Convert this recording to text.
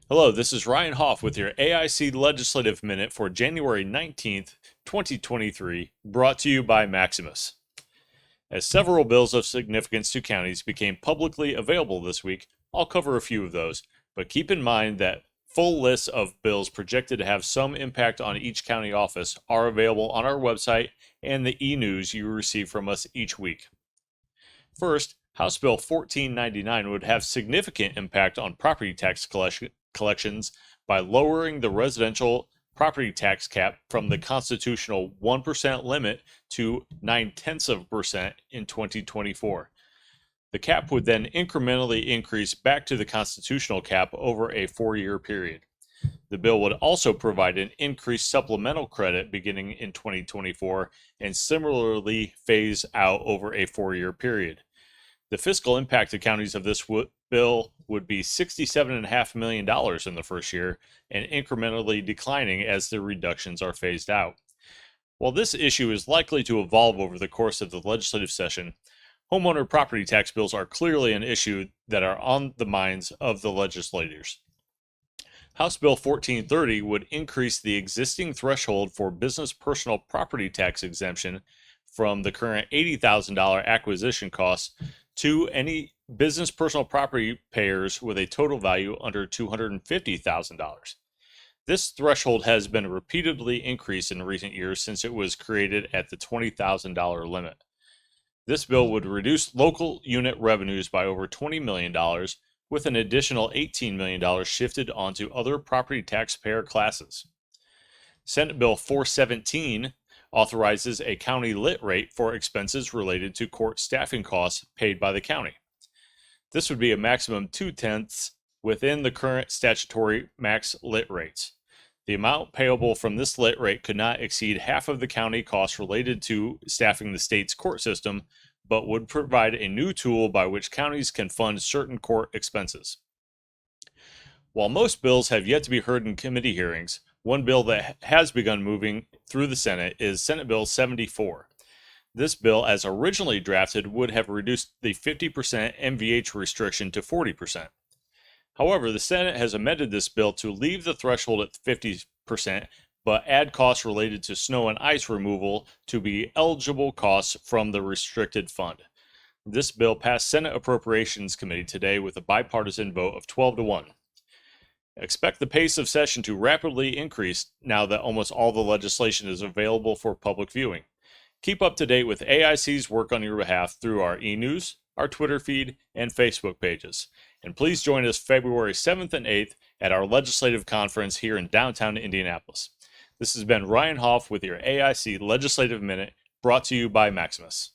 Hello, this is Ryan Hoff with your AIC Legislative Minute for January 19th, 2023, brought to you by Maximus. As several bills of significance to counties became publicly available this week, I'll cover a few of those, but keep in mind that full lists of bills projected to have some impact on each county office are available on our website and the e-news you receive from us each week. First, House Bill 1499 would have significant impact on property tax collections by lowering the residential property tax cap from the constitutional 1% limit to 0.9% in 2024. The cap would then incrementally increase back to the constitutional cap over a 4-year period. The bill would also provide an increased supplemental credit beginning in 2024 and similarly phase out over a 4-year period. The fiscal impact to counties of this bill would be $67.5 million in the first year and incrementally declining as the reductions are phased out. While this issue is likely to evolve over the course of the legislative session, homeowner property tax bills are clearly an issue that are on the minds of the legislators. House Bill 1430 would increase the existing threshold for business personal property tax exemption from the current $80,000 acquisition cost to any business personal property payers with a total value under $250,000. This threshold has been repeatedly increased in recent years since it was created at the $20,000 limit. This bill would reduce local unit revenues by over $20 million, with an additional $18 million shifted onto other property taxpayer classes. Senate Bill 417 authorizes a county lit rate for expenses related to court staffing costs paid by the county. This would be a maximum 2/10 within the current statutory max lit rates. The amount payable from this lit rate could not exceed half of the county costs related to staffing the state's court system, but would provide a new tool by which counties can fund certain court expenses. While most bills have yet to be heard in committee hearings, one bill that has begun moving through the Senate is Senate Bill 74. This bill, as originally drafted, would have reduced the 50% MVH restriction to 40%. However, the Senate has amended this bill to leave the threshold at 50%, but add costs related to snow and ice removal to be eligible costs from the restricted fund. This bill passed Senate Appropriations Committee today with a bipartisan vote of 12-1. Expect the pace of session to rapidly increase now that almost all the legislation is available for public viewing. Keep up to date with AIC's work on your behalf through our e-news, our Twitter feed, and Facebook pages. And please join us February 7th and 8th at our legislative conference here in downtown Indianapolis. This has been Ryan Hoff with your AIC Legislative Minute, brought to you by Maximus.